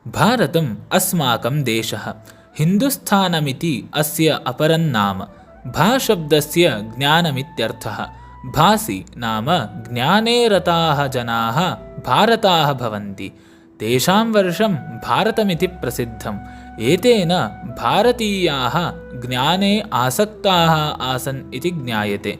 भारतम् अस्माकं देशः। हिन्दुस्थानमिति अस्य अपरन्नाम। भाशब्दस्य ज्ञानमित्यर्थः। भासि नाम ज्ञाने रताः जनाः भारताः भवन्ति। तेषां वर्षं भारतमिति प्रसिद्धम्। एतेन भारतीयाः ज्ञाने आसक्ताः आसन् इति ज्ञायते।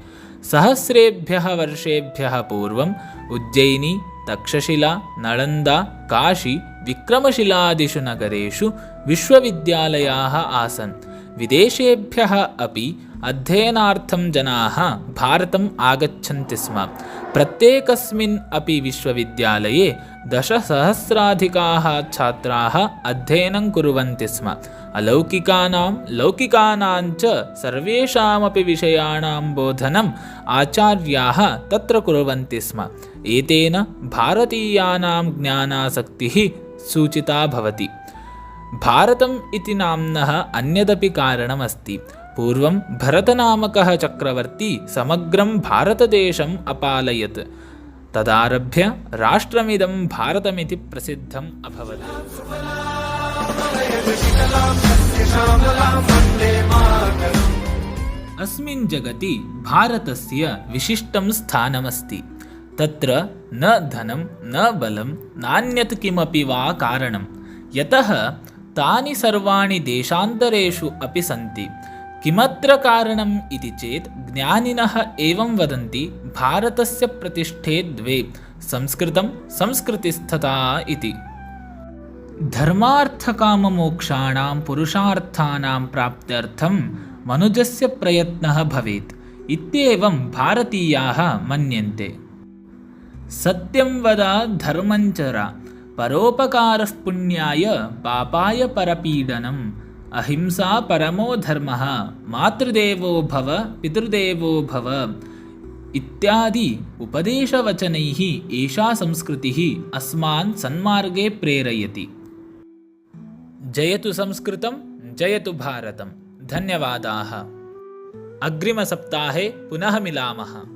सहस्रेभ्यः वर्षेभ्यः पूर्वम् उज्जयिनी, तक्षशिला, नळन्दा, काशी, विक्रमशिलादिषु नगरेषु विश्वविद्यालयाः आसन्। विदेशेभ्यः अपि अध्ययनार्थं जनाः भारतम् आगच्छन्ति स्म। प्रत्येकस्मिन् अपि विश्वविद्यालये 10,000-अधिकाः छात्राः अध्ययनं कुर्वन्ति स्म। अलौकिकानां लौकिकानां च सर्वेषामपि विषयाणां बोधनम् आचार्याः तत्र कुर्वन्ति स्म। एतेन भारतीयानां ज्ञानासक्तिः सूचिता भवति। भारतम् इति नाम्नः अन्यदपि कारणमस्ति। पूर्वं भरतनामकः चक्रवर्ती समग्रं भारतदेशम् अपालयत्। तदारभ्य राष्ट्रमिदं भारतमिति प्रसिद्धम् अभवत्। अस्मिन् जगति भारतस्य विशिष्टं स्थानमस्ति। तत्र न धनं न बलं नान्यत् किमपि वा कारणं, यतः तानि सर्वाणि देशान्तरेषु अपि सन्ति। किमत्र कारणम् इति चेत् ज्ञानिनः एवं वदन्ति, भारतस्य प्रतिष्ठे द्वे, संस्कृतं संस्कृतिस्तथा इति। धर्मार्थकाममोक्षाणां पुरुषार्थानां प्राप्त्यर्थं मनुजस्य प्रयत्नः भवेत् इत्येवं भारतीयाः मन्यन्ते। सत्यं वद धर्मं चर, परोपकारः पुण्याय पापाय परपीडनम्, अहिंसा परमो धर्मः, मातृदेवो भव पितृदेवो भव इत्यादि उपदेशवचनैः एषा संस्कृतिः अस्मान् सन्मार्गे प्रेरयति। जयतु संस्कृतं, जयतु भारतं। धन्यवादाः। अग्रिमसप्ताहे पुनः मिलामः।